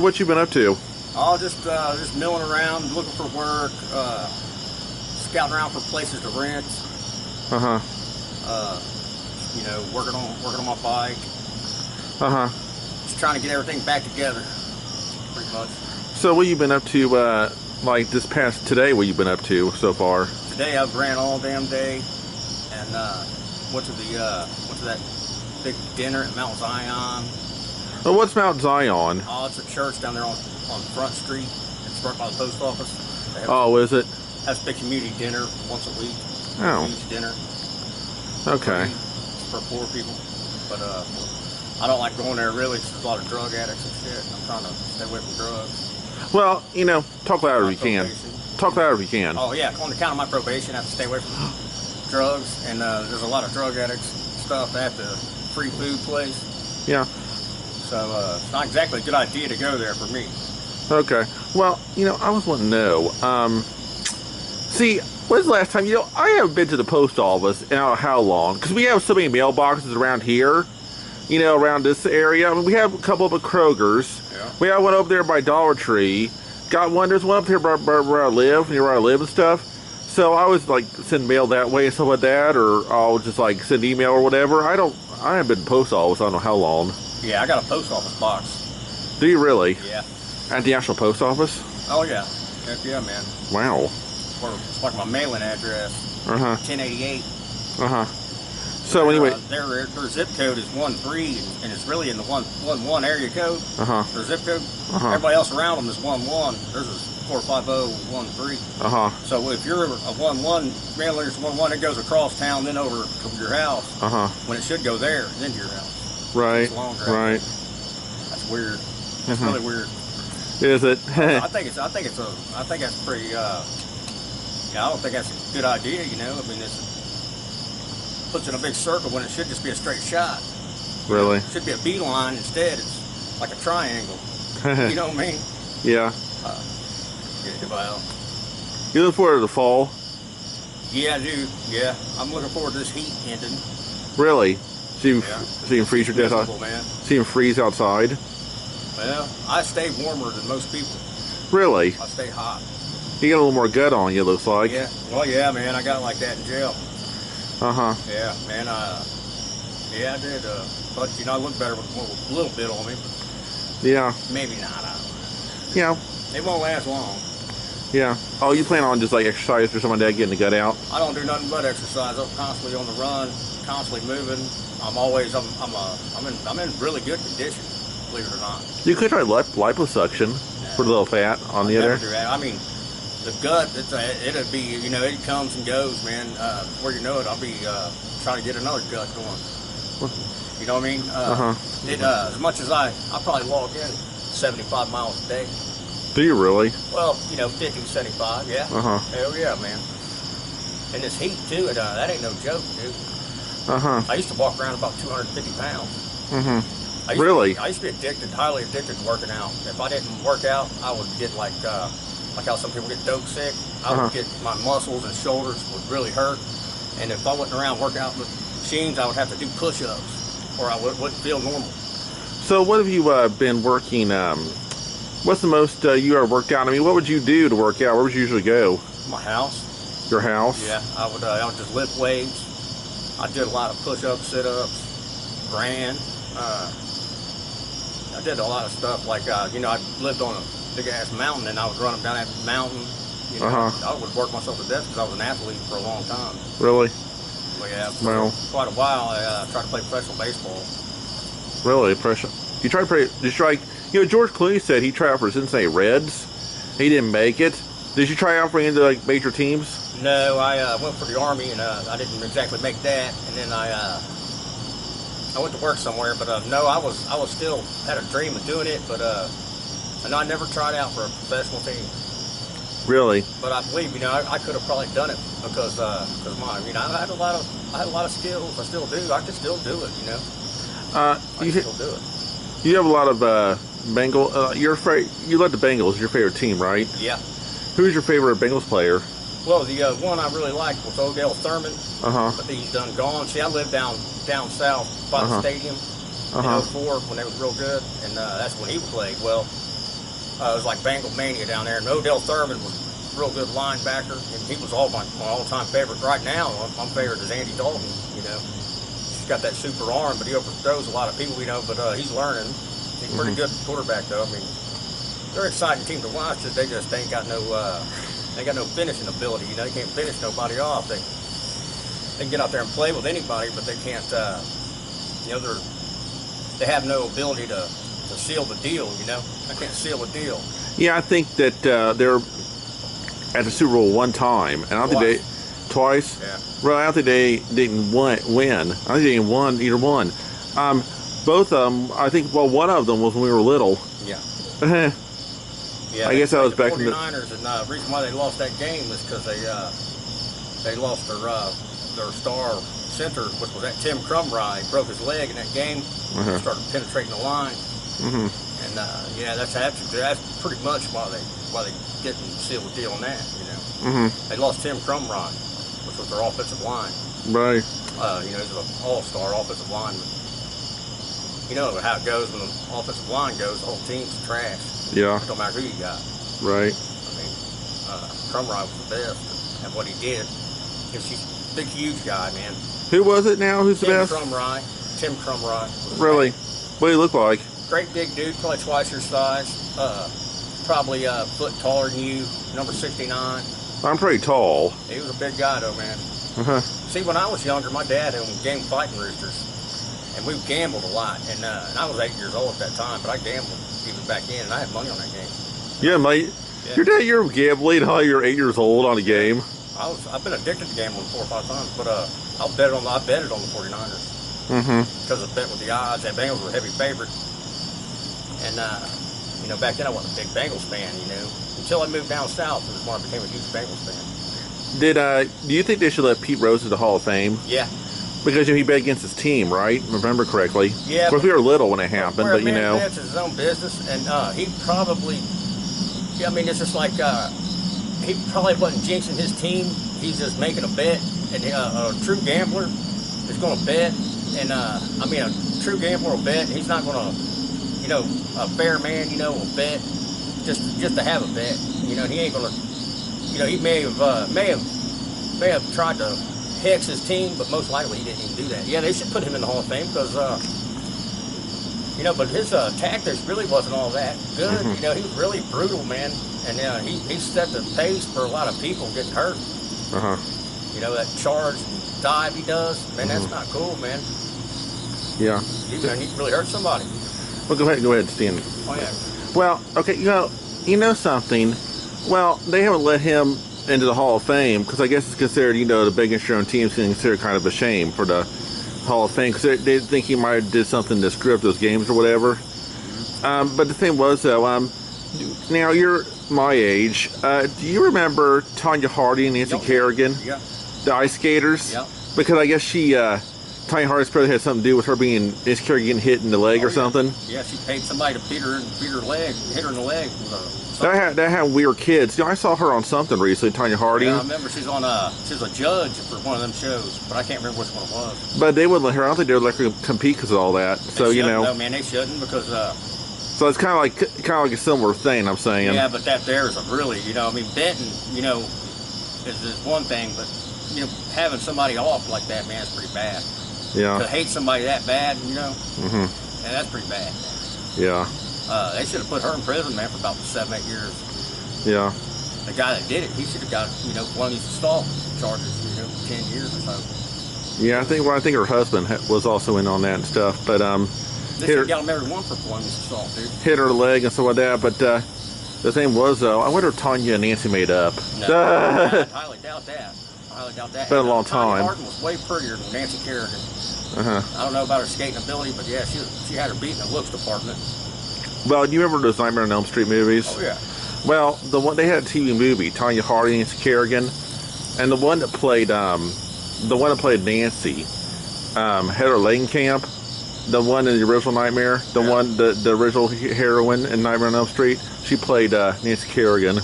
What you been up to? Oh, just milling around, looking for work, scouting around for places to rent. Uh-huh. Working on my bike. Uh-huh. Just trying to get everything back together, pretty much. So what you been up to, like this past today, what you been up to so far? Today I ran all damn day and went to that big dinner at Mount Zion. Oh, what's Mount Zion? Oh, it's a church down there on Front Street. It's right by the post office. Oh, is it? Has a big community dinner once a week. Oh. Huge dinner. Okay. For poor people. But I don't like going there really because there's a lot of drug addicts and shit. I'm trying to stay away from drugs. Well, talk louder if you can. Talk louder if you can. Oh yeah, on the count of my probation, I have to stay away from drugs. And there's a lot of drug addicts stuff at the free food place. Yeah. So it's not exactly a good idea to go there for me. Okay. Well, I was wanting to know. See, when's the last time? I haven't been to the post office in I don't know how long, because we have so many mailboxes around here. Around this area. I mean, we have a couple up at Kroger's. Yeah. We have one over there by Dollar Tree. There's one up here by where I live, near where I live and stuff. So I always like send mail that way and stuff like that, or I'll just like send email or whatever. I haven't been to the post office. I don't know how long. Yeah, I got a post office box. Do you really? Yeah. At the actual post office? Oh yeah. Heck yeah, man. Wow. It's like my mailing address. 1088. So anyway, their zip code is 13, and it's really in the 111 area code. Their zip code. Everybody else around them is 11. Theirs is 45013. So if you're a 11, mailer's 11, it goes across town, then over to your house. When it should go there, then to your house. Right. It's a long drive. Right. That's weird. It's really weird. Is it? I think that's pretty. I don't think that's a good idea. I mean, it's puts in a big circle when it should just be a straight shot. Really? It should be a beeline instead. It's like a triangle. You know what I mean? Yeah. Well. You look forward to the fall? Yeah, I do. Yeah, I'm looking forward to this heat ending. Really? So you can freeze your death out? Man. So you can freeze outside? Well, I stay warmer than most people. Really? I stay hot. You got a little more gut on you, looks like. Yeah. Well, yeah, man. I got like that in jail. Yeah, man. Yeah, I did. But I look better with a little bit on me. Yeah. Maybe not. I don't know. Yeah. It won't last long. Yeah. Oh, you plan on just like exercise or something like that, getting the gut out? I don't do nothing but exercise. I'm constantly on the run, constantly moving. I'm in really good condition, believe it or not. You could try liposuction for a little fat on the other. Do that. I mean, the gut, it'll be, it comes and goes, man. Before you know it, I'll be trying to get another gut going. You know what I mean? As much as I probably log in 75 miles a day. Do you really? Well, 50, 75, yeah. Hell yeah, man. And this heat, too, that ain't no joke, dude. I used to walk around about 250 pounds. Really? I used to be highly addicted to working out. If I didn't work out, I would get like how some people get dope sick. I would get, my muscles and shoulders would really hurt. And if I wasn't around working out with machines, I would have to do push-ups or I wouldn't feel normal. So what have you been working, what's the most you ever worked out? I mean, what would you do to work out? Where would you usually go? My house. Your house? Yeah, I would just lift weights. I did a lot of push-ups, sit-ups, ran. I did a lot of stuff like, I lived on a big-ass mountain and I was running down that mountain. I would work myself to death because I was an athlete for a long time. Really? Well, yeah, for quite a while I tried to play professional baseball. Really? You tried to play, George Clooney said he tried out for Cincinnati Reds. He didn't make it. Did you try out for any of the major teams? No, I went for the Army and I didn't exactly make that. And then I went to work somewhere, but no, I was still had a dream of doing it, but I never tried out for a professional team. Really? But I believe, I could have probably done it because I had a lot of skills. I still do. I could still do it. I can still do it. You have a lot of Bengal. You led the Bengals. Your favorite team, right? Yeah. Who's your favorite Bengals player? Well, the one I really liked was Odell Thurman. But he's done gone. See, I live down south by the stadium in '04 when they was real good, and that's when he played. Well, It was like Bengal Mania down there. And Odell Thurman was a real good linebacker, and he was my all-time favorite. Right now, my favorite is Andy Dalton. You know, he's got that super arm, but he overthrows a lot of people. You know, but he's learning. He's a pretty good quarterback, though. I mean, they're an exciting team to watch. They just ain't got no finishing ability. You know, they can't finish nobody off. They can get out there and play with anybody, but they can't. You know, they have no ability to seal the deal. You know, they can't seal the deal. Yeah, I think that they're at the Super Bowl one time, and I don't think twice. Yeah. Well, I don't think they didn't win. I think they didn't win either one. Both of them. I think. Well, one of them was when we were little. Yeah. Yeah, I guess I was back in the 49ers, and the reason why they lost that game is because they lost their star center, which was that Tim Crumry. He broke his leg in that game. Started penetrating the line, and yeah, that's pretty much why they didn't seal the deal on that. You know, they lost Tim Crumry, which was their offensive line. Right. You know, he's an all-star offensive lineman. You know how it goes when the offensive line goes, the whole team's trash. Yeah. It don't matter who you got. Right. I mean, Crumry was the best at what he did. He's a big, huge guy, man. Who was it now? Who's the best? Tim Crumry. Really? What do he look like? Great big dude, probably twice your size. Probably a foot taller than you, number 69. I'm pretty tall. He was a big guy, though, man. See, when I was younger, my dad owned Game Fighting Roosters, and we gambled a lot. And I was 8 years old at that time, but I gambled even back in, and I had money on that game. Yeah, mate. Yeah. Your dad, you're gambling how you're 8 years old on a game. I've been addicted to gambling 4 or 5 times, but I betted on the 49ers. Because I bet with the odds, and Bengals were a heavy favorite. And you know, back then I wasn't a big Bengals fan, you know, until I moved down south, and when I became a huge Bengals fan. Do you think they should let Pete Rose to the Hall of Fame? Yeah. Because he bet against his team, right? Remember correctly. Yeah. Of course, we were little when it happened, but you know. That's his own business, and he probably. Yeah, I mean, it's just like he probably wasn't jinxing his team. He's just making a bet, and a true gambler is going to bet, and I mean, a true gambler will bet. He's not going to, you know, a fair man, you know, will bet just to have a bet. You know, he ain't going to. You know, he may have tried to hex his team, but most likely he didn't even do that. Yeah, they should put him in the Hall of Fame because, you know, but his tactics really wasn't all that good. You know, he was really brutal, man, and he set the pace for a lot of people getting hurt. You know, that charge and dive he does, man, that's not cool, man. Yeah. He really hurt somebody. Well, go ahead, Stan. Oh yeah. Well, okay, you know something. Well, they haven't let him into the Hall of Fame because I guess it's considered, you know, the biggest shown team's considered kind of a shame for the Hall of Fame because they think he might have did something to screw up those games or whatever. But the thing was, though, now you're my age. Do you remember Tanya Harding and Nancy Kerrigan? Yeah. The ice skaters? Yeah. Because I guess Tanya Harding's probably had something to do with her being Nancy Kerrigan getting hit in the leg or something. Yeah, she paid somebody to hit her in the leg. That had weird kids. You know, I saw her on something recently, Tanya Harding. Yeah, I remember she's a judge for one of them shows, but I can't remember which one it was. But they wouldn't let her. I don't think they would let her compete because of all that. So you know, no man, they shouldn't because. So it's kind of like a similar thing. I'm saying. Yeah, but that there is a really, you know, I mean, betting, you know, is one thing, but you know, having somebody off like that, man, is pretty bad. Yeah. To hate somebody that bad, you know, and that's pretty bad. Yeah. They should have put her in prison, man, for about 7-8 years. Yeah. The guy that did it, he should have got, you know, one of these assault charges, you know, 10 years or so. Yeah, I think her husband was also in on that and stuff, but They should have got him every one for one of these assault, dude. Hit her leg and stuff like that, but the thing was though, I wonder if Tanya and Nancy made up. No, I highly doubt that. Been a long time. Tanya Harding was way prettier than Nancy Kerrigan. I don't know about her skating ability, but yeah, she had her beat in the looks department. Well, do you remember those Nightmare on Elm Street movies? Oh yeah. Well, they had a TV movie, Tanya Harding, Nancy Kerrigan, and the one that played Nancy, Heather Langenkamp, the one in the original Nightmare, the original heroine in Nightmare on Elm Street, she played Nancy Kerrigan.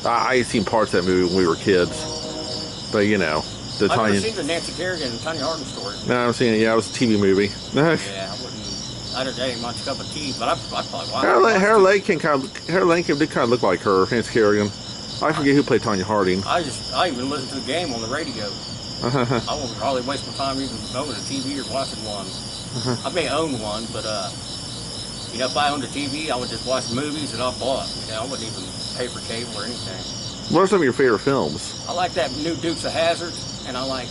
I seen parts of that movie when we were kids, but you know, I've never seen the Nancy Kerrigan and Tanya Harding story. No, I've seen it. Yeah, it was a TV movie. Yeah, I wouldn't. that ain't much cup of tea, but I probably watch Harold Lincoln did kind of look like her, Nancy Kerrigan. I forget who played Tanya Harding. I even listen to the game on the radio. I won't hardly waste my time even owning a TV or watching one. I may own one, but you know, if I owned a TV, I would just watch movies that I bought. You know, I wouldn't even pay for cable or anything. What are some of your favorite films? I like that new Dukes of Hazzard, and I like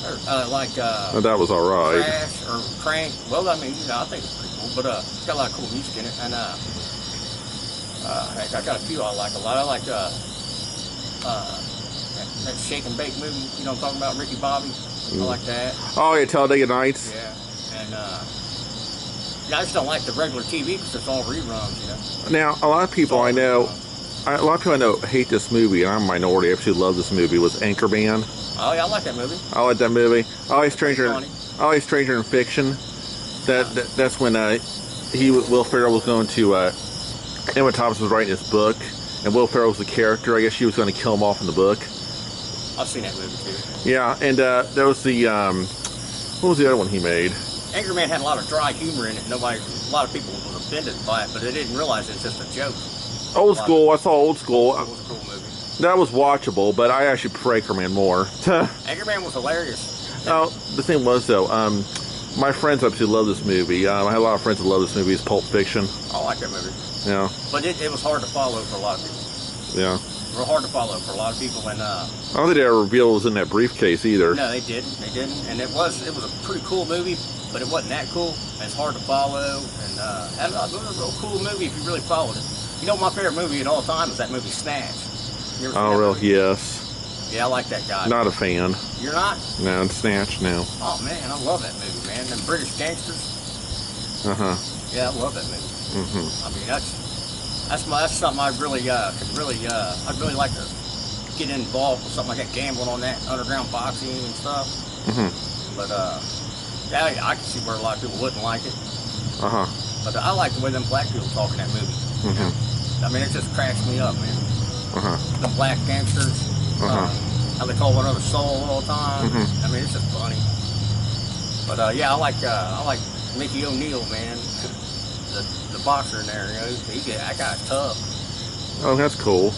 Oh, that was all right. Crash or Crank. Well, I mean, you know, I think it's pretty cool, but it's got a lot of cool music in it, and heck, I got a few I like a lot. I like that Shake and Bake movie. You know what I'm talking about, Ricky Bobby. I like that. Oh yeah, Talladega Nights. Yeah, and yeah, I just don't like the regular TV because it's all reruns. You know. Now, a lot of people I know hate this movie, and I'm a minority. I actually love this movie. Was Anchorman. Oh yeah, I like that movie. I like that movie. I like Stranger in Fiction. That's when Will Ferrell was going to Emma Thompson was writing this book, and Will Ferrell was the character. I guess she was going to kill him off in the book. I've seen that movie too. Yeah, and there was the what was the other one he made? Anchorman had a lot of dry humor in it. A lot of people were offended by it, but they didn't realize it's just a joke. Old School. I saw Old School. It was a cool movie. That was watchable, but I actually prefer Anchorman more. Anchorman was hilarious. Oh, the thing was though, my friends absolutely love this movie. I had a lot of friends that love this movie. It's Pulp Fiction. I like that movie. Yeah. But it was hard to follow for a lot of people. Yeah. Real hard to follow for a lot of people, and I don't think they ever revealed it was in that briefcase either. No, they didn't. They didn't, and it was a pretty cool movie, but it wasn't that cool. And it's hard to follow, and it was a real cool movie if you really followed it. You know, my favorite movie at all time is that movie Snatch. You ever seen that movie? Yes. Yeah, I like that guy. Not a fan. You're not? No, Snatch, no. Oh man, I love that movie, man. Them British gangsters. Yeah, I love that movie. I mean, that's something I'd really like to get involved with, something like that, gambling on that, underground boxing and stuff. But yeah, I can see where a lot of people wouldn't like it. But I like the way them black people talk in that movie. I mean, it just cracks me up, man. The black gangsters, how they call one another soul all the time. I mean, it's just funny. But yeah, I like Mickey O'Neill, man. The boxer in there, you know, that guy's tough. Oh, that's cool.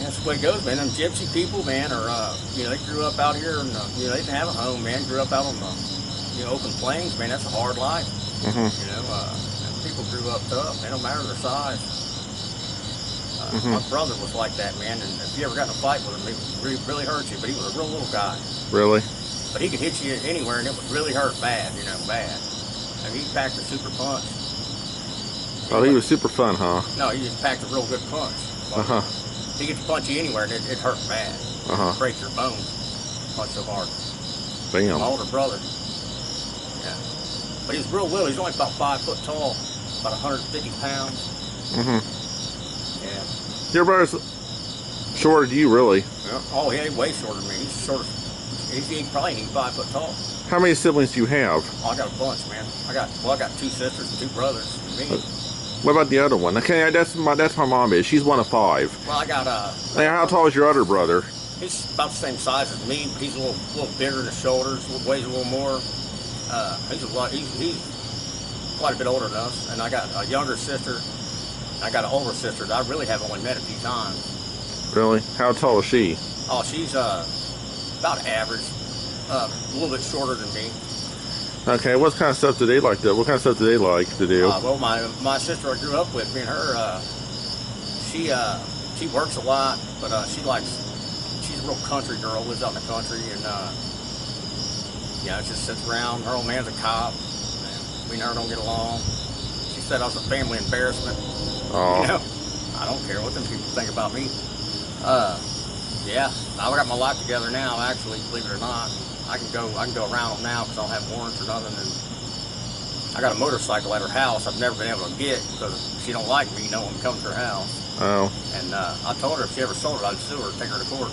And that's the way it goes, man. Them gypsy people, man, are you know, they grew up out here, and you know, they didn't have a home, man. Grew up out on the open plains, man. That's a hard life. You know, people grew up tough. They don't matter their size. My brother was like that, man, and if you ever got in a fight with him, it would really hurt you, but he was a real little guy. Really? But he could hit you anywhere, and it would really hurt bad, you know, bad. I mean, he packed a super punch. Oh, he was super fun, huh? No, he just packed a real good punch. He could punch you anywhere, and it hurt bad. Break your bones. Punch so hard. Damn. My older brother. Yeah. But he's real little. He's only about 5 foot tall, about 150 pounds. Yeah. Your brother's shorter than you, really. Yeah. Oh, yeah, he's way shorter than me. He's shorter. He probably ain't 5 foot tall. How many siblings do you have? Oh, I got a bunch, man. I got 2 sisters and 2 brothers and me. What about the other one? Okay, that's my mom is. She's one of 5. Well, I got how tall is your other brother? He's about the same size as me, but he's a little bigger in the shoulders, weighs a little more. He's quite a bit older than us. And I got a younger sister. I got an older sister that I really have only met a few times. Really? How tall is she? Oh, she's about average, a little bit shorter than me. Okay, what kind of stuff do they like to? What kind of stuff do they like to do? Well, my sister I grew up with, me and her, she works a lot, but she's a real country girl, lives out in the country, and yeah, just sits around. Her old man's a cop, and we and her don't get along. She said I was a family embarrassment. Oh. You know, I don't care what them people think about me. Yeah, I got my life together now, actually, believe it or not. I can go around them now because I don't have warrants or nothing. And I got a motorcycle at her house I've never been able to get because she don't like me, no one comes to her house. Oh. And I told her if she ever sold it, I'd sue her, take her to court.